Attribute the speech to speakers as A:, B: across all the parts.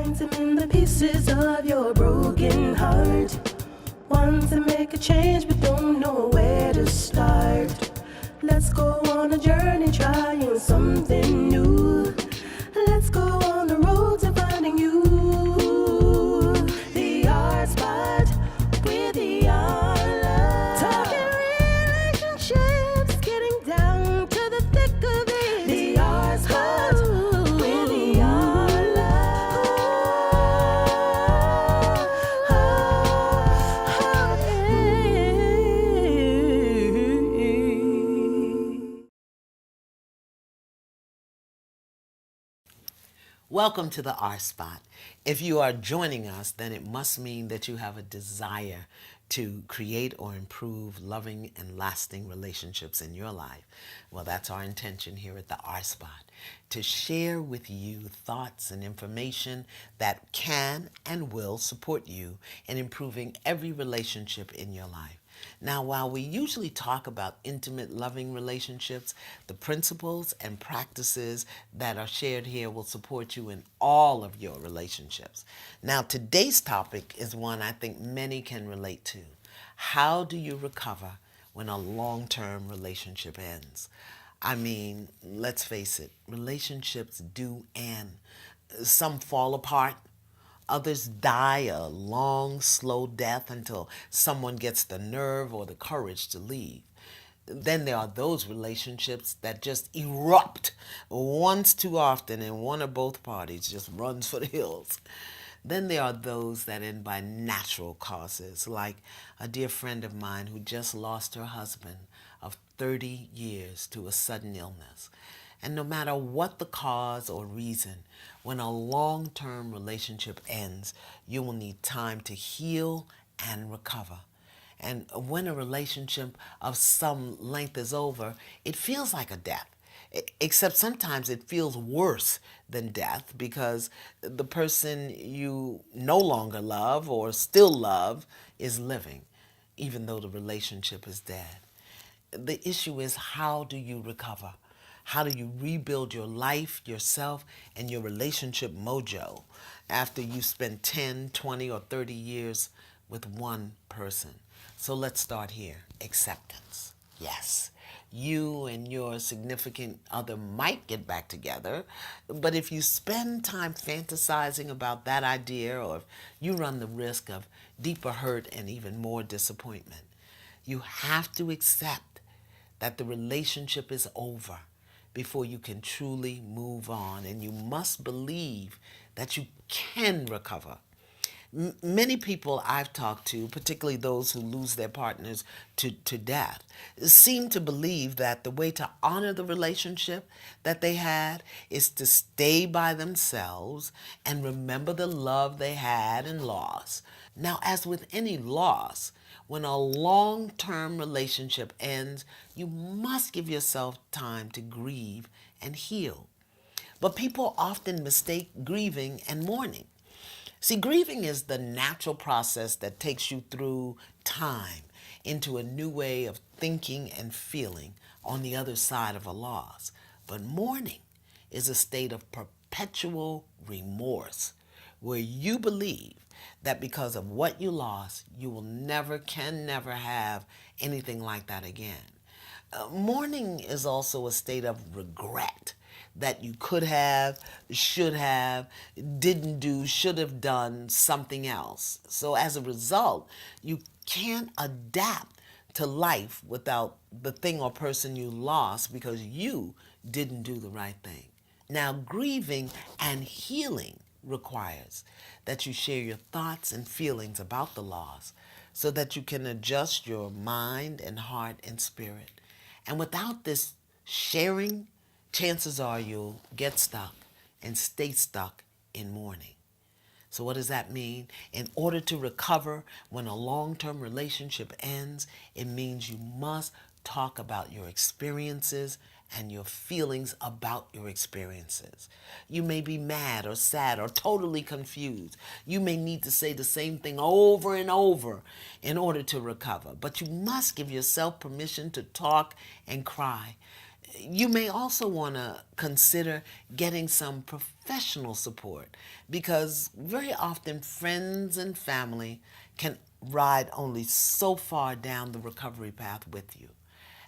A: finds him in the pieces of your broken heart. Want to make a change but don't know where to start. Let's go on a journey trying something new. Let's go on the road to finding you. The art spot with Iyanla. Talking relationships, getting down to the thick of it. The art spot with Iyanla.
B: Welcome to the R Spot. If you are joining us, then it must mean that you have a desire to create or improve loving and lasting relationships in your life. Well, that's our intention here at the R Spot, to share with you thoughts and information that can and will support you in improving every relationship in your life. Now, while we usually talk about intimate, loving relationships, the principles and practices that are shared here will support you in all of your relationships. Now, today's topic is one I think many can relate to. How do you recover when a long-term relationship ends? I mean, let's face it, relationships do end. Some fall apart. Others die a long, slow death until someone gets the nerve or the courage to leave. Then there are those relationships that just erupt once too often and one or both parties just runs for the hills. Then there are those that end by natural causes, like a dear friend of mine who just lost her husband of 30 years to a sudden illness. And no matter what the cause or reason, when a long-term relationship ends, you will need time to heal and recover. And when a relationship of some length is over, it feels like a death. Except sometimes it feels worse than death because the person you no longer love or still love is living, even though the relationship is dead. The issue is, how do you recover? How do you rebuild your life, yourself, and your relationship mojo after you spend 10, 20, or 30 years with one person? So let's start here. Acceptance. Yes, you and your significant other might get back together, but if you spend time fantasizing about that idea, or if you run the risk of deeper hurt and even more disappointment, you have to accept that the relationship is over before you can truly move on, and you must believe that you can recover. Many people I've talked to, particularly those who lose their partners to death, seem to believe that the way to honor the relationship that they had is to stay by themselves and remember the love they had and lost. Now, as with any loss, when a long-term relationship ends, you must give yourself time to grieve and heal. But people often mistake grieving and mourning. See, grieving is the natural process that takes you through time into a new way of thinking and feeling on the other side of a loss. But mourning is a state of perpetual remorse, where you believe that because of what you lost, you will can never have anything like that again. Mourning is also a state of regret that you could have, should have, didn't do, should have done something else. So as a result, you can't adapt to life without the thing or person you lost because you didn't do the right thing. Now, grieving and healing requires that you share your thoughts and feelings about the loss so that you can adjust your mind and heart and spirit. And without this sharing, chances are you'll get stuck and stay stuck in mourning. So what does that mean? In order to recover when a long-term relationship ends, it means you must talk about your experiences and your feelings about your experiences. You may be mad or sad or totally confused. You may need to say the same thing over and over in order to recover. But you must give yourself permission to talk and cry. You may also want to consider getting some professional support because very often friends and family can ride only so far down the recovery path with you.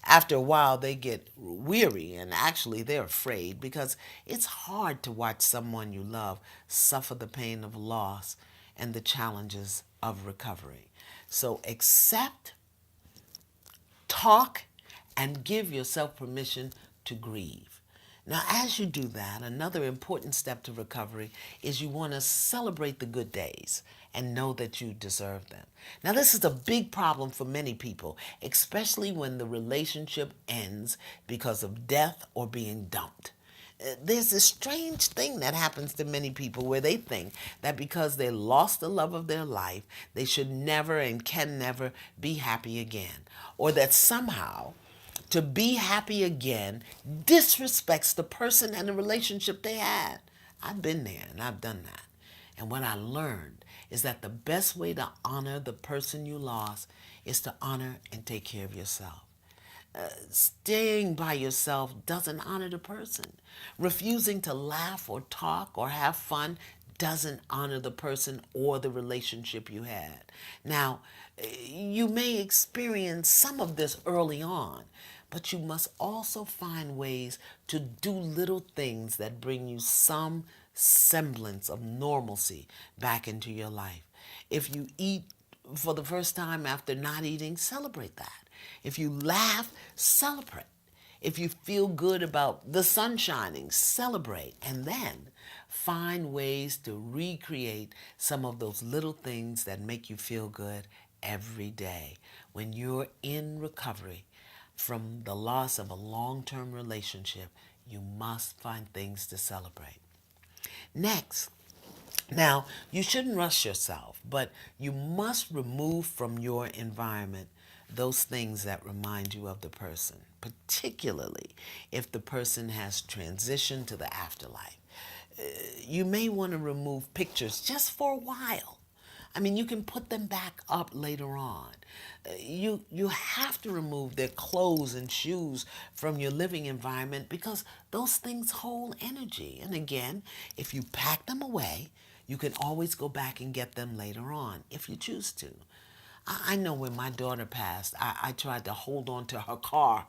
B: After a while, they get weary and actually they're afraid because it's hard to watch someone you love suffer the pain of loss and the challenges of recovery. So accept, talk, and give yourself permission to grieve. Now, as you do that, another important step to recovery is you want to celebrate the good days and know that you deserve them. Now, this is a big problem for many people, especially when the relationship ends because of death or being dumped. There's this strange thing that happens to many people where they think that because they lost the love of their life, they should never and can never be happy again. Or that somehow to be happy again disrespects the person and the relationship they had. I've been there and I've done that. And what I learned is that the best way to honor the person you lost is to honor and take care of yourself. Staying by yourself doesn't honor the person. Refusing to laugh or talk or have fun doesn't honor the person or the relationship you had. Now, you may experience some of this early on, but you must also find ways to do little things that bring you some semblance of normalcy back into your life. If you eat for the first time after not eating, celebrate that. If you laugh, celebrate. If you feel good about the sun shining, celebrate. And then find ways to recreate some of those little things that make you feel good every day. When you're in recovery from the loss of a long-term relationship, you must find things to celebrate. Next, now, you shouldn't rush yourself, but you must remove from your environment those things that remind you of the person, particularly if the person has transitioned to the afterlife. You may want to remove pictures just for a while. I mean, you can put them back up later on. You have to remove their clothes and shoes from your living environment because those things hold energy. And again, if you pack them away, you can always go back and get them later on if you choose to. I know when my daughter passed, I tried to hold on to her car.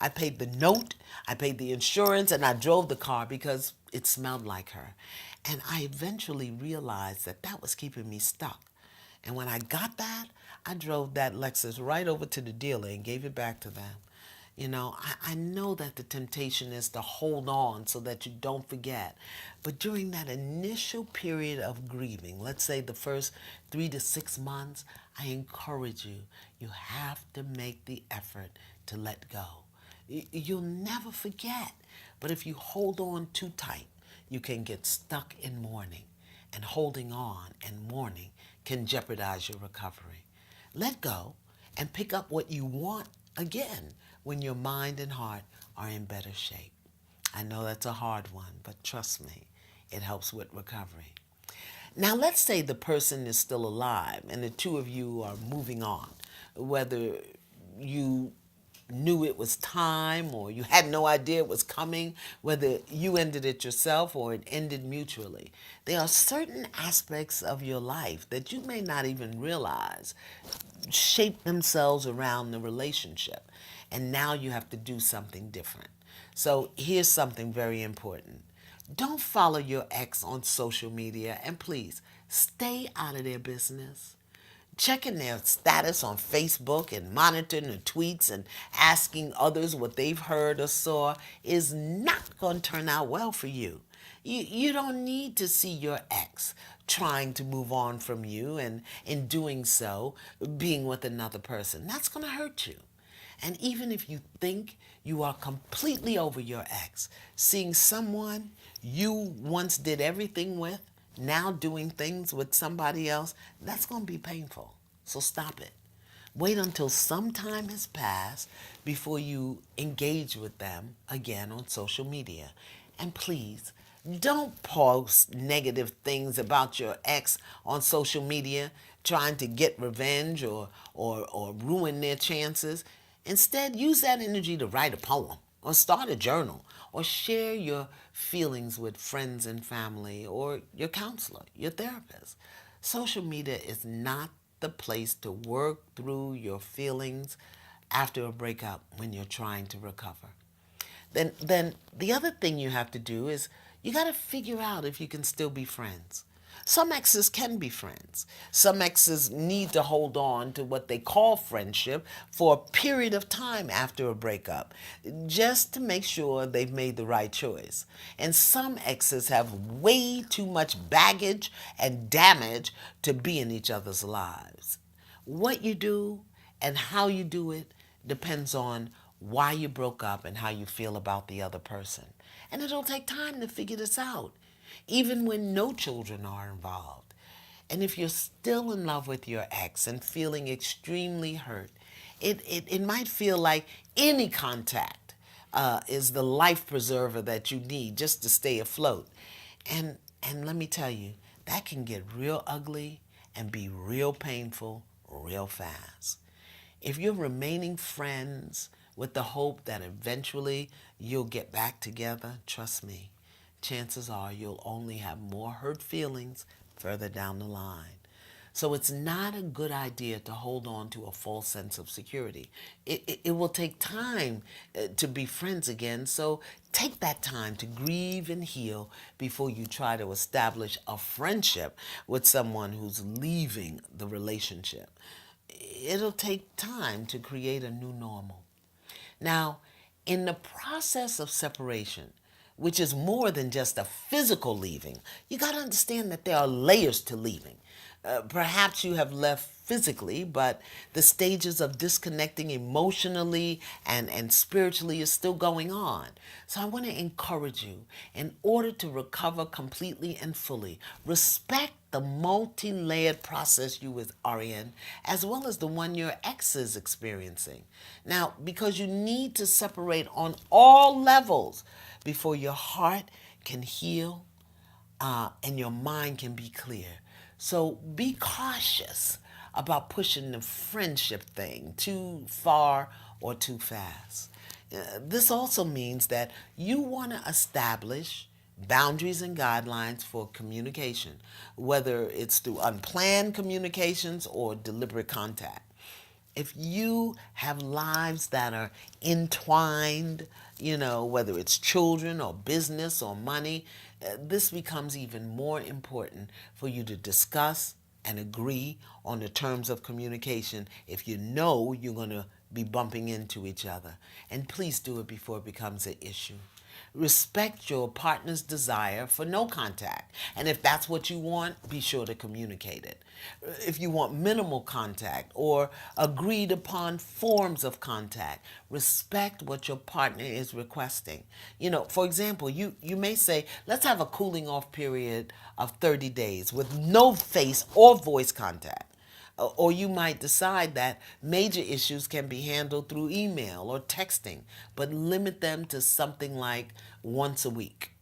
B: I paid the note, I paid the insurance, and I drove the car because it smelled like her. And I eventually realized that that was keeping me stuck. And when I got that, I drove that Lexus right over to the dealer and gave it back to them. I know that the temptation is to hold on so that you don't forget. But during that initial period of grieving, let's say the first 3 to 6 months, I encourage you, you have to make the effort to let go. You'll never forget. But if you hold on too tight, you can get stuck in mourning. And holding on and mourning can jeopardize your recovery. Let go and pick up what you want again when your mind and heart are in better shape. I know that's a hard one, but trust me, it helps with recovery. Now, let's say the person is still alive and the two of you are moving on, whether you knew it was time or you had no idea it was coming, whether you ended it yourself or it ended mutually. There are certain aspects of your life that you may not even realize shape themselves around the relationship. And now you have to do something different. So here's something very important. Don't follow your ex on social media, and please stay out of their business. Checking their status on Facebook and monitoring the tweets and asking others what they've heard or saw is not going to turn out well for you. You don't need to see your ex trying to move on from you and in doing so being with another person. That's going to hurt you. And even if you think you are completely over your ex, seeing someone you once did everything with, now doing things with somebody else, that's going to be painful. So stop it. Wait until some time has passed before you engage with them again on social media. And please, don't post negative things about your ex on social media trying to get revenge or ruin their chances. Instead, use that energy to write a poem or start a journal, or share your feelings with friends and family, or your counselor, your therapist. Social media is not the place to work through your feelings after a breakup when you're trying to recover. Then the other thing you have to do is you got to figure out if you can still be friends. Some exes can be friends. Some exes need to hold on to what they call friendship for a period of time after a breakup, just to make sure they've made the right choice. And some exes have way too much baggage and damage to be in each other's lives. What you do and how you do it depends on why you broke up and how you feel about the other person. And it'll take time to figure this out, even when no children are involved. And if you're still in love with your ex and feeling extremely hurt, it might feel like any contact is the life preserver that you need just to stay afloat. And let me tell you, that can get real ugly and be real painful real fast. If you're remaining friends with the hope that eventually you'll get back together, trust me, chances are you'll only have more hurt feelings further down the line. So it's not a good idea to hold on to a false sense of security. It will take time to be friends again, so take that time to grieve and heal before you try to establish a friendship with someone who's leaving the relationship. It'll take time to create a new normal. Now, in the process of separation, which is more than just a physical leaving, you got to understand that there are layers to leaving. Perhaps you have left physically, but the stages of disconnecting emotionally and spiritually is still going on. So I want to encourage you, in order to recover completely and fully, respect the multi-layered process you are in, as well as the one your ex is experiencing. Now, because you need to separate on all levels before your heart can heal and your mind can be clear. So be cautious about pushing the friendship thing too far or too fast. This also means that you want to establish boundaries and guidelines for communication, whether it's through unplanned communications or deliberate contact. If you have lives that are entwined, whether it's children or business or money, this becomes even more important for you to discuss and agree on the terms of communication if you know you're going to be bumping into each other. And please do it before it becomes an issue. Respect your partner's desire for no contact. And if that's what you want, be sure to communicate it. If you want minimal contact or agreed upon forms of contact, respect what your partner is requesting. For example, you may say, let's have a cooling off period of 30 days with no face or voice contact. Or you might decide that major issues can be handled through email or texting, but limit them to something like once a week.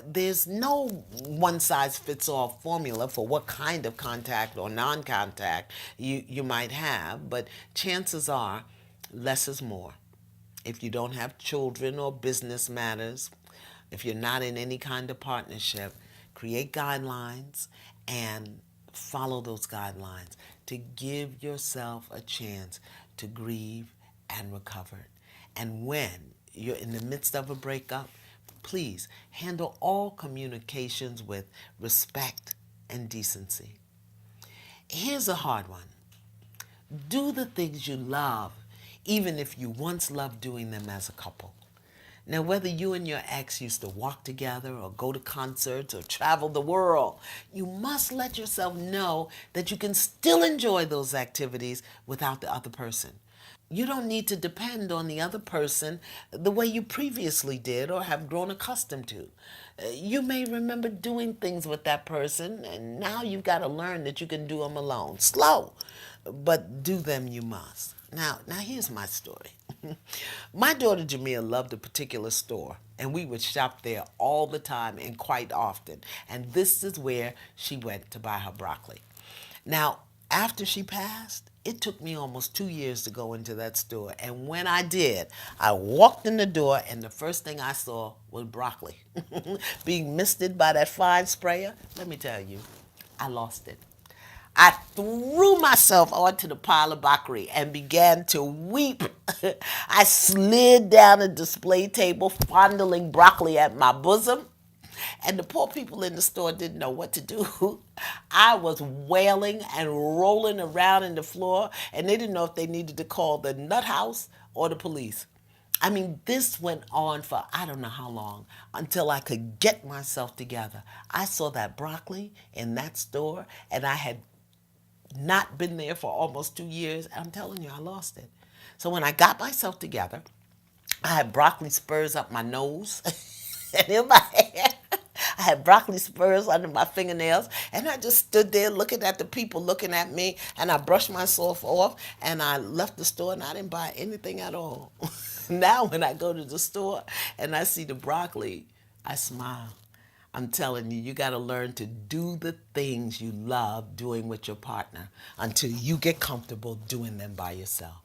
B: There's no one size fits all formula for what kind of contact or non contact you might have, but chances are less is more. If you don't have children or business matters, if you're not in any kind of partnership, create guidelines and follow those guidelines to give yourself a chance to grieve and recover. And when you're in the midst of a breakup, please handle all communications with respect and decency. Here's a hard one. Do the things you love, even if you once loved doing them as a couple. Now, whether you and your ex used to walk together or go to concerts or travel the world, you must let yourself know that you can still enjoy those activities without the other person. You don't need to depend on the other person the way you previously did or have grown accustomed to. You may remember doing things with that person, and now you've got to learn that you can do them alone. Slow, but do them you must. Now here's my story. My daughter Jamia loved a particular store, and we would shop there all the time and quite often. And this is where she went to buy her broccoli. Now, after she passed, It took me almost 2 years to go into that store. And when I did, I walked in the door and the first thing I saw was broccoli. Being misted by that fine sprayer, let me tell you, I lost it. I threw myself onto the pile of broccoli and began to weep. I slid down the display table, fondling broccoli at my bosom. And the poor people in the store didn't know what to do. I was wailing and rolling around in the floor, and they didn't know if they needed to call the nut house or the police. I mean, this went on for I don't know how long until I could get myself together. I saw that broccoli in that store, and I had not been there for almost 2 years. I'm telling you, I lost it. So when I got myself together, I had broccoli spurs up my nose and in my hair. I had broccoli spurs under my fingernails, and I just stood there looking at the people looking at me, and I brushed myself off, and I left the store, and I didn't buy anything at all. Now when I go to the store and I see the broccoli, I smile. I'm telling you, you got to learn to do the things you love doing with your partner until you get comfortable doing them by yourself.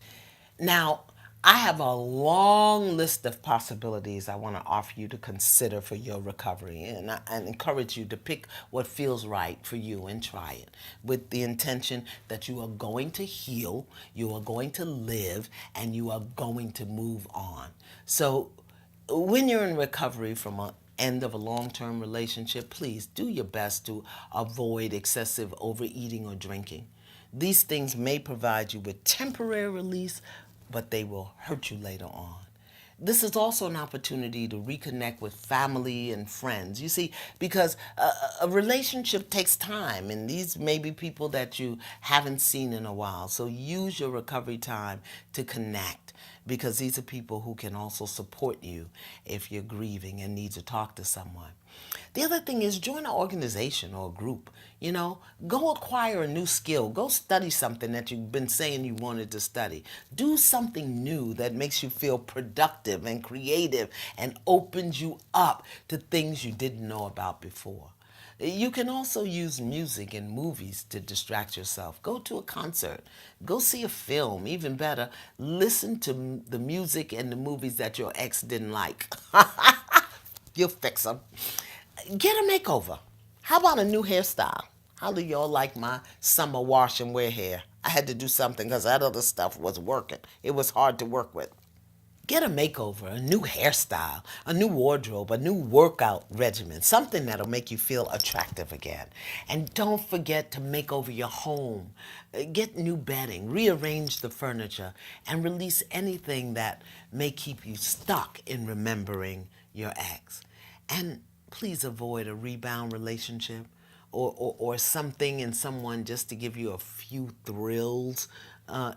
B: Now, I have a long list of possibilities I want to offer you to consider for your recovery, and I encourage you to pick what feels right for you and try it with the intention that you are going to heal, you are going to live, and you are going to move on. So, when you're in recovery from an end of a long-term relationship, please do your best to avoid excessive overeating or drinking. These things may provide you with temporary release, but they will hurt you later on. This is also an opportunity to reconnect with family and friends. You see, because a relationship takes time, and these may be people that you haven't seen in a while. So use your recovery time to connect, because these are people who can also support you if you're grieving and need to talk to someone. The other thing is join an organization or a group. You know, go acquire a new skill. Go study something that you've been saying you wanted to study. Do something new that makes you feel productive and creative and opens you up to things you didn't know about before. You can also use music and movies to distract yourself. Go to a concert. Go see a film. Even better, listen to the music and the movies that your ex didn't like. You'll fix them. Get a makeover. How about a new hairstyle? How do y'all like my summer wash and wear hair? I had to do something because that other stuff was working. It was hard to work with. Get a makeover, a new hairstyle, a new wardrobe, a new workout regimen, something that'll make you feel attractive again. And don't forget to make over your home. Get new bedding, rearrange the furniture, and release anything that may keep you stuck in remembering your ex. And please avoid a rebound relationship or something and someone just to give you a few thrills.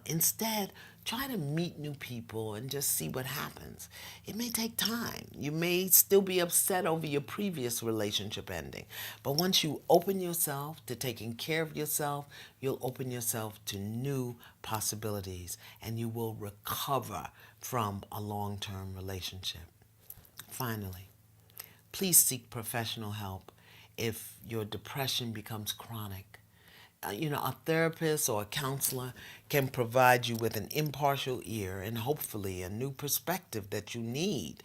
B: Instead, try to meet new people and just see what happens. It may take time. You may still be upset over your previous relationship ending. But once you open yourself to taking care of yourself, you'll open yourself to new possibilities and you will recover from a long-term relationship. Finally, please seek professional help if your depression becomes chronic. A therapist or a counselor can provide you with an impartial ear and hopefully a new perspective that you need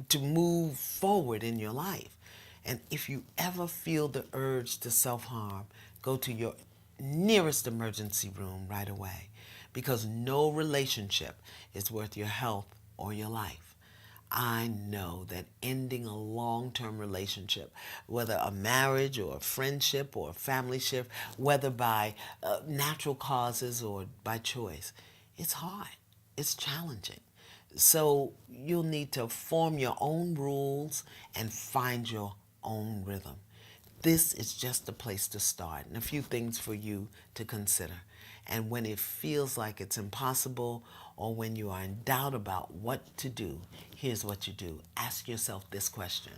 B: to move forward in your life. And if you ever feel the urge to self-harm, go to your nearest emergency room right away, because no relationship is worth your health or your life. I know that ending a long-term relationship, whether a marriage or a friendship or a family ship, whether by natural causes or by choice, it's hard. It's challenging. So you'll need to form your own rules and find your own rhythm. This is just a place to start and a few things for you to consider. And when it feels like it's impossible or when you are in doubt about what to do, here's what you do. Ask yourself this question.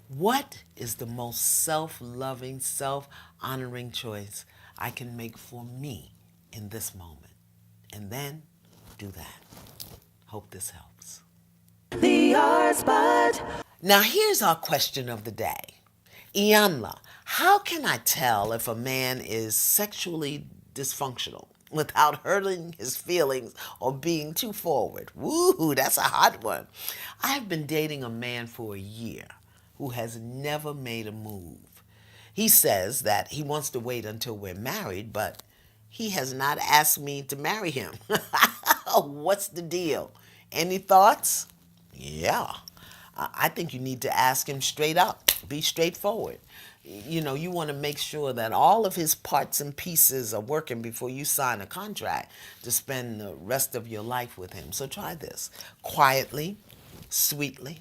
B: What is the most self-loving, self-honoring choice I can make for me in this moment? And then do that. Hope this helps.
A: The art spot.
B: Now here's our question of the day. Iyanla, how can I tell if a man is sexually dysfunctional? without hurting his feelings or being too forward. Woo, that's a hot one. I've been dating a man for a year who has never made a move. He says that he wants to wait until we're married, but he has not asked me to marry him. What's the deal? Any thoughts? Yeah. I think you need to ask him straight up. Be straightforward. You know, you want to make sure that all of his parts and pieces are working before you sign a contract to spend the rest of your life with him. So try this. Quietly, sweetly,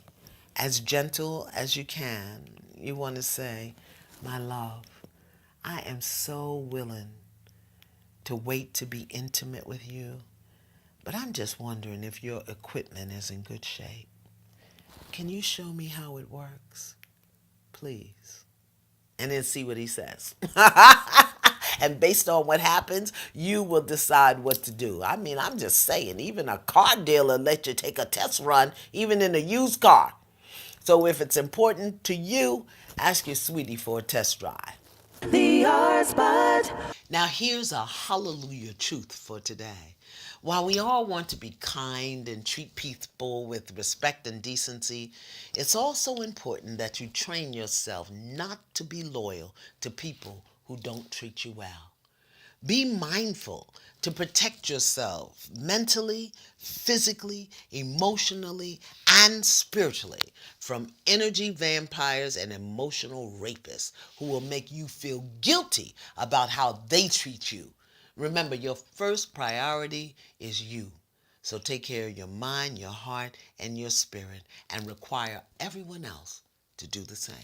B: as gentle as you can. You want to say, my love, I am so willing to wait to be intimate with you, but I'm just wondering if your equipment is in good shape. Can you show me how it works? Please. And then see what he says. And based on what happens, you will decide what to do. I mean, I'm just saying, even a car dealer let you take a test run, even in a used car. So if it's important to you, ask your sweetie for a test drive.
A: The R Spot.
B: Now, here's a hallelujah truth for today. While we all want to be kind and treat people with respect and decency, it's also important that you train yourself not to be loyal to people who don't treat you well. Be mindful to protect yourself mentally, physically, emotionally, and spiritually from energy vampires and emotional rapists who will make you feel guilty about how they treat you. Remember, your first priority is you. So take care of your mind, your heart, and your spirit, and require everyone else to do the same.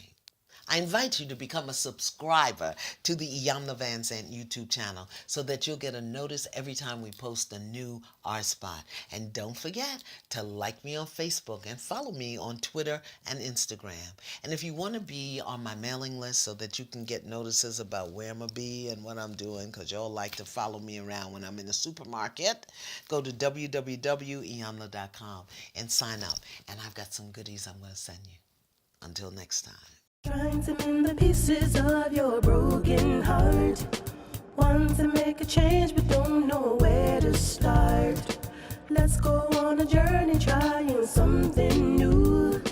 B: I invite you to become a subscriber to the Iyanla Vanzant YouTube channel so that you'll get a notice every time we post a new R Spot. And don't forget to like me on Facebook and follow me on Twitter and Instagram. And if you want to be on my mailing list so that you can get notices about where I'm going to be and what I'm doing, because y'all like to follow me around when I'm in the supermarket, go to www.iyanla.com and sign up. And I've got some goodies I'm going to send you. Until next time.
A: Trying to mend the pieces of your broken heart. Want to make a change but don't know where to start. Let's go on a journey trying something new.